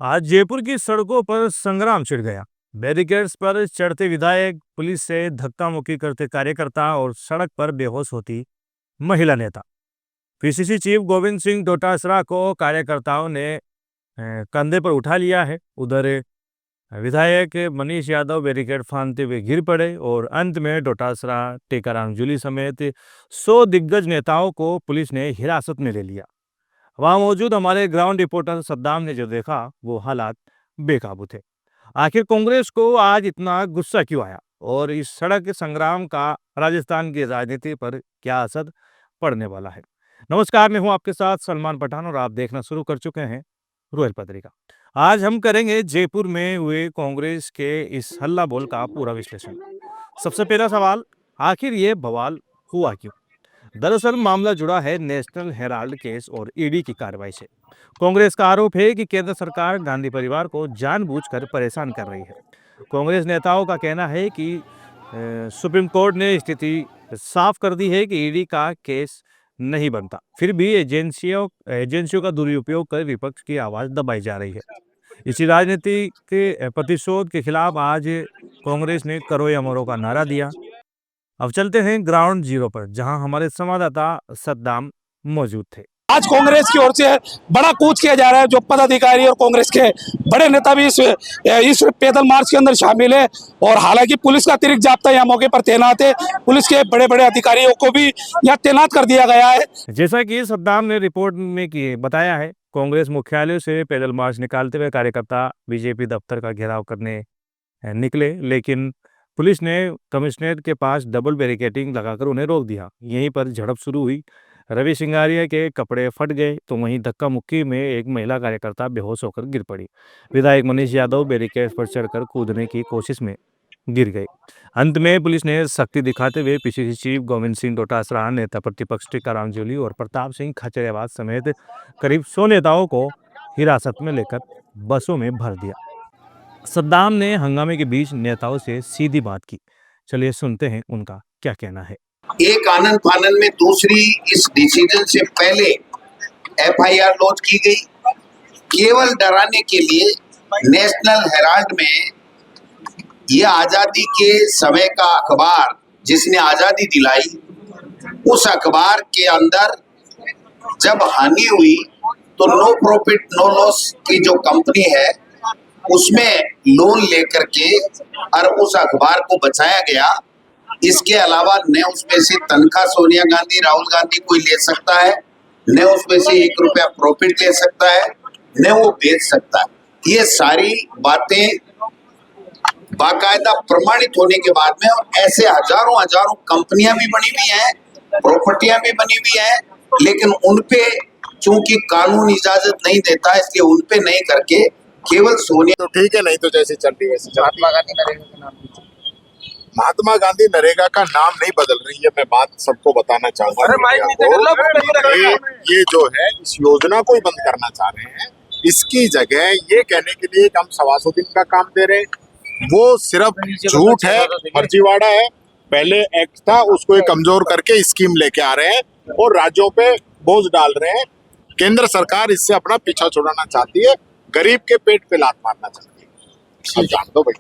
आज जयपुर की सड़कों पर संग्राम छिड़ गया। बैरिकेड्स पर चढ़ते विधायक, पुलिस से धक्का मुक्की करते कार्यकर्ता और सड़क पर बेहोश होती महिला नेता। पीसीसी चीफ गोविंद सिंह डोटासरा को कार्यकर्ताओं ने कंधे पर उठा लिया है। उधर विधायक मनीष यादव बैरिकेड फांदते हुए गिर पड़े और अंत में डोटासरा, टीकाराम जूली समेत 100 दिग्गज नेताओं को पुलिस ने हिरासत में ले लिया। वहां मौजूद हमारे ग्राउंड रिपोर्टर सद्दाम ने जो देखा वो हालात बेकाबू थे। आखिर कांग्रेस को आज इतना गुस्सा क्यों आया और इस सड़क संग्राम का राजस्थान की राजनीति पर क्या असर पड़ने वाला है। नमस्कार, मैं हूं आपके साथ सलमान पठान और आप देखना शुरू कर चुके हैं रोयल पत्रिका। आज हम करेंगे जयपुर में हुए कांग्रेस के इस हल्ला बोल का पूरा विश्लेषण। सबसे पहला सवाल, आखिर ये बवाल हुआ क्यों? दरअसल मामला जुड़ा है नेशनल हेराल्ड केस और ईडी की कार्रवाई से। कांग्रेस का आरोप है कि केंद्र सरकार गांधी परिवार को जानबूझकर परेशान कर रही है। कांग्रेस नेताओं का कहना है कि सुप्रीम कोर्ट ने स्थिति साफ कर दी है कि ईडी का केस नहीं बनता, फिर भी एजेंसियों का दुरुपयोग कर विपक्ष की आवाज दबाई जा रही है। इसी राजनीति के प्रतिशोध के खिलाफ आज कांग्रेस ने करो या मरो का नारा दिया। अब चलते हैं ग्राउंड जीरो पर, जहां हमारे संवाददाता सद्दाम मौजूद थे। आज कांग्रेस की ओर से बड़ा कूच किया जा रहा है। जो पदाधिकारी और कांग्रेस के बड़े नेता भी इस पैदल मार्च के अंदर शामिल है और हालांकि पुलिस का अतिरिक्त जाब्ता यहाँ मौके पर तैनात है। पुलिस के बड़े बड़े अधिकारियों को भी यहाँ तैनात कर दिया गया है। जैसा कि सद्दाम ने रिपोर्ट में बताया है, कांग्रेस मुख्यालय से पैदल मार्च निकालते हुए कार्यकर्ता बीजेपी दफ्तर का घेराव करने निकले, लेकिन पुलिस ने कमिश्नरेट के पास डबल बैरिकेडिंग लगाकर उन्हें रोक दिया। यहीं पर झड़प शुरू हुई। रवि सिंगारिया के कपड़े फट गए तो वहीं धक्का मुक्की में एक महिला कार्यकर्ता बेहोश होकर गिर पड़ी। विधायक मनीष यादव बैरिकेड पर चढ़कर कूदने की कोशिश में गिर गए। अंत में पुलिस ने सख्ती दिखाते हुए पीसीसी चीफ गोविंद सिंह डोटासरा, नेता प्रतिपक्ष टीकाराम जूली और प्रताप सिंह खचरियावास समेत करीब 100 नेताओं को हिरासत में लेकर बसों में भर दिया। सद्दाम ने हंगामे के बीच नेताओं से सीधी बात की। चलिए सुनते हैं उनका क्या कहना है। एक आनंद फानन में दूसरी इस डिसीजन से पहले एफआईआर लॉन्च की गई, केवल डराने के लिए। नेशनल हेराल्ड में यह आजादी के समय का अखबार जिसने आजादी दिलाई, उस अखबार के अंदर जब हानि हुई तो नो प्रॉफिट नो लॉस की जो कंपनी है उसमें लोन लेकर के और उस अखबार को बचाया गया। इसके अलावा न उसमें से तनख्वाह सोनिया गांधी, राहुल गांधी कोई ले सकता है, न उसमें से 1 रुपया प्रॉफिट ले सकता है, न वो बेच सकता है। ये सारी बातें बाकायदा प्रमाणित होने के बाद में, और ऐसे हजारों हजारों कंपनियां भी बनी हुई हैं, प्रॉपर्टियां भी बनी हुई हैं, लेकिन उनपे चूंकि कानून इजाजत नहीं देता इसलिए उनपे नहीं करके केवल सोनिया। तो ठीक है, नहीं तो जैसे चल रही है वैसे। महात्मा गांधी नरेगा का नाम नहीं बदल रही है। मैं बात सबको बताना चाहूंगा। ये जो है इस योजना को ही बंद करना चाह रहे हैं। इसकी जगह ये कहने के लिए कि हम 125 दिन का काम दे रहे हैं, वो सिर्फ झूठ है, फर्जीवाड़ा है। पहले एक्ट था उसको कमजोर करके स्कीम लेके आ रहे हैं और राज्यों पे बोझ डाल रहे हैं। केंद्र सरकार इससे अपना पीछा छुड़ाना चाहती है, गरीब के पेट पे लात मारना चाहती है। जान दो भाई,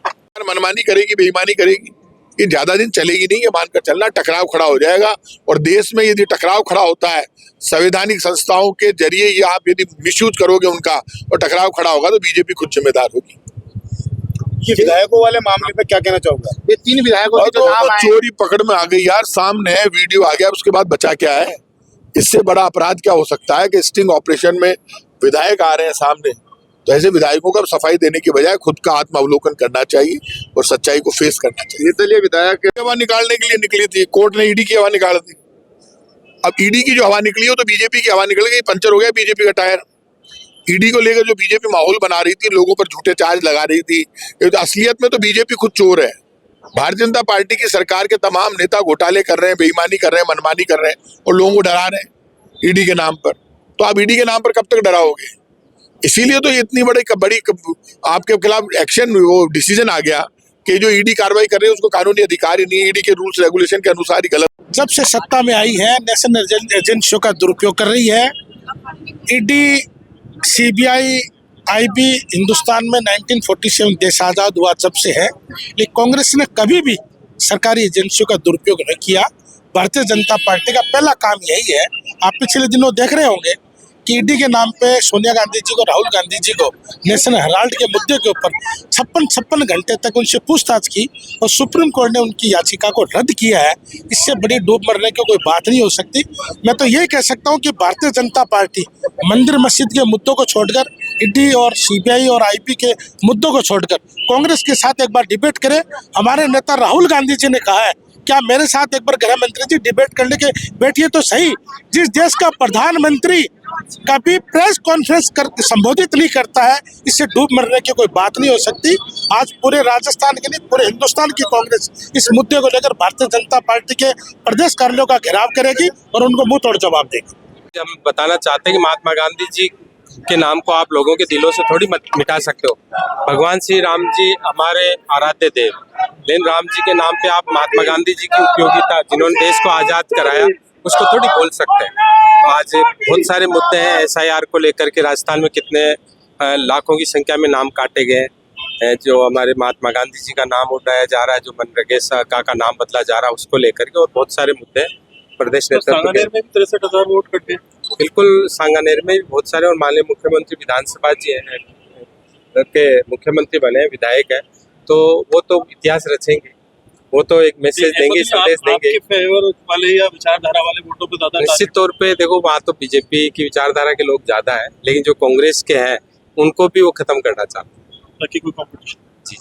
मनमानी करेगी, बेईमानी करेगी, ये ज्यादा दिन चलेगी नहीं। ये मानकर चलना टकराव खड़ा हो जाएगा। और देश में यदि टकराव खड़ा होता है संवैधानिक संस्थाओं के जरिए, ये आप यदि मिसयूज करोगे उनका और टकराव खड़ा होगा तो बीजेपी खुद जिम्मेदार होगी। ये विधायकों वाले मामले पे क्या कहना चाहूंगा? ये 3 विधायकों तो चोरी पकड़ में आ गई यार, सामने वीडियो आ गया, उसके बाद बचा क्या है? इससे बड़ा अपराध क्या हो सकता है कि स्टिंग ऑपरेशन में विधायक आ रहे हैं सामने। तो ऐसे विधायकों को सफाई देने की बजाय खुद का आत्मावलोकन करना चाहिए और सच्चाई को फेस करना चाहिए। चलिए, विधायक हवा निकालने के लिए निकली थी, कोर्ट ने ईडी की हवा निकाल दी। अब ईडी की जो हवा निकली हो तो बीजेपी की हवा निकल गई, पंचर हो गया बीजेपी का टायर। ईडी को लेकर जो बीजेपी माहौल बना रही थी, लोगों पर झूठे चार्ज लगा रही थी, तो असलियत में तो बीजेपी खुद चोर है। भारतीय जनता पार्टी की सरकार के तमाम नेता घोटाले कर रहे हैं, बेईमानी कर रहे हैं, मनमानी कर रहे हैं और लोगों को डरा रहे हैं ईडी के नाम पर। तो आप ईडी के नाम पर कब तक डराओगे? इसीलिए तो इतनी बड़ी आपके खिलाफ एक्शन, वो डिसीजन आ गया कि जो ईडी कार्रवाई कर रही है उसको कानूनी अधिकार ही नहीं है, ईडी के रूल्स रेगुलेशन के अनुसार ही गलत। जब से सत्ता में आई है नेशनल एजेंसियों का दुरुपयोग कर रही है। ईडी, सीबीआई आईबी हिंदुस्तान में 1947 देश आज़ाद हुआ जब से है, लेकिन कांग्रेस ने कभी भी सरकारी एजेंसियों का दुरुपयोग नहीं किया। भारतीय जनता पार्टी का पहला काम यही है। आप पिछले दिनों देख रहे होंगे कि ईडी के नाम पे सोनिया गांधी जी को, राहुल गांधी जी को नेशनल हेराल्ड के मुद्दे के ऊपर 56 घंटे तक उनसे पूछताछ की और सुप्रीम कोर्ट ने उनकी याचिका को रद्द किया है। इससे बड़ी डूब मरने की कोई बात नहीं हो सकती। मैं तो यही कह सकता हूँ कि भारतीय जनता पार्टी मंदिर मस्जिद के मुद्दों को छोड़कर, ईडी और सीबीआई और आईबी के मुद्दों को छोड़कर कांग्रेस के साथ एक बार डिबेट करे। हमारे नेता राहुल गांधी जी ने कहा है, क्या मेरे साथ एक बार गृह मंत्री जी डिबेट करने के बैठिए तो सही। जिस देश का प्रधानमंत्री कभी प्रेस कॉन्फ्रेंस कर संबोधित नहीं करता है, इससे डूब मरने की कोई बात नहीं हो सकती। आज पूरे राजस्थान के नहीं, पूरे हिंदुस्तान की कांग्रेस इस मुद्दे को लेकर भारतीय जनता पार्टी के प्रदेश कार्यालयों का घेराव करेगी और उनको मुंह तोड़ जवाब देगी। हम बताना चाहते हैं कि महात्मा गांधी जी के नाम को आप लोगों के दिलों से थोड़ी मिटा सकते हो। भगवान श्री राम जी हमारे आराध्य देव, लेकिन राम जी के नाम पे आप महात्मा गांधी जी की उपयोगिता, जिन्होंने देश को आजाद कराया, उसको थोड़ी बोल सकते हैं। तो आज बहुत सारे मुद्दे हैं एसआईआर को लेकर के। राजस्थान में कितने लाखों की संख्या में नाम काटे गए हैं, जो हमारे महात्मा गांधी जी का नाम उठाया जा रहा है, जो मनरेगा का नाम बदला जा रहा है, उसको लेकर के, और बहुत सारे मुद्दे हैं। प्रदेश नेतृत्व में भी 63,000 वोट कटे। बिल्कुल, सांगानेर में भी बहुत सारे, और माननीय मुख्यमंत्री विधानसभा जी हैं के मुख्यमंत्री बने, विधायक है, तो वो तो इतिहास रचेंगे, वो तो एक मैसेज देंगे, संदेश देंगे। फेवर वाले या विचारधारा वाले वोटों पे ज्यादा निश्चित तौर पे देखो, वहाँ तो बीजेपी की विचारधारा के लोग ज्यादा है, लेकिन जो कांग्रेस के हैं उनको भी वो खत्म करना चाहते हैं, ताकि कोई कॉम्पिटिशन। जी।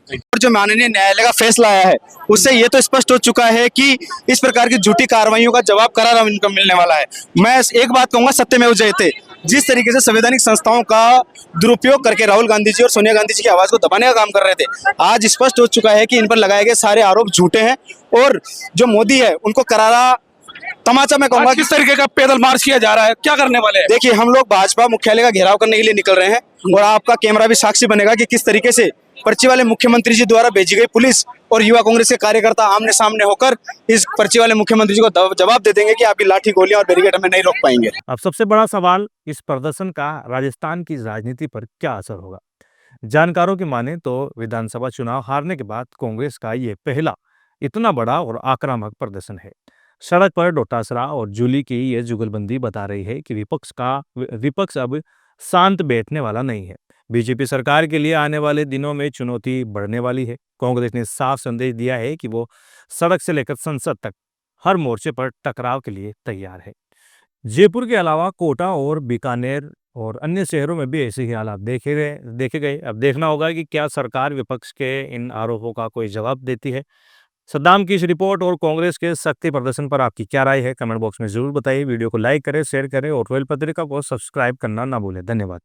और जो माननीय न्यायालय का फैसला आया है, उससे ये तो स्पष्ट हो चुका है कि इस प्रकार की झूठी कार्रवाइयों का जवाब करारा इनको मिलने वाला है। मैं एक बात कहूंगा, सत्यमेव जयते। जिस तरीके से संवैधानिक संस्थाओं का दुरुपयोग करके राहुल गांधी जी और सोनिया गांधी जी की आवाज को दबाने का काम कर रहे थे, आज स्पष्ट हो चुका है कि इन पर लगाए गए सारे आरोप झूठे हैं। और जो मोदी है, उनको करारा तमाचा मैं कहूंगा। किस तरीके का पैदल मार्च किया जा रहा है, क्या करने वाले हैं? देखिए, हम लोग भाजपा मुख्यालय का घेराव करने के लिए निकल रहे हैं, और आपका कैमरा भी साक्षी बनेगा कि किस तरीके से पर्ची वाले मुख्यमंत्री जी द्वारा भेजी गई पुलिस और युवा कांग्रेस के कार्यकर्ता आमने सामने होकर इस पर्ची वाले मुख्यमंत्री जी को जवाब दे देंगे कि आपकी लाठी, गोलियां और बैरिकेड हमें नहीं रोक पाएंगे। अब सबसे बड़ा सवाल, इस प्रदर्शन का राजस्थान की राजनीति पर क्या असर होगा। जानकारों की माने तो विधानसभा चुनाव हारने के बाद कांग्रेस का ये पहला इतना बड़ा और आक्रामक प्रदर्शन है। सड़क पर डोटासरा और जूली की ये जुगलबंदी बता रही है कि विपक्ष अब शांत बैठने वाला नहीं है। बीजेपी सरकार के लिए आने वाले दिनों में चुनौती बढ़ने वाली है। कांग्रेस ने साफ संदेश दिया है कि वो सड़क से लेकर संसद तक हर मोर्चे पर टकराव के लिए तैयार है। जयपुर के अलावा कोटा और बीकानेर और अन्य शहरों में भी ऐसे ही हालात देखे गए। अब देखना होगा कि क्या सरकार विपक्ष के इन आरोपों का कोई जवाब देती है। सद्दाम की इस रिपोर्ट और कांग्रेस के शक्ति प्रदर्शन पर आपकी क्या राय है, कमेंट बॉक्स में जरूर बताइए। वीडियो को लाइक करें, शेयर करें और रॉयल पत्रिका को सब्सक्राइब करना ना भूलें। धन्यवाद।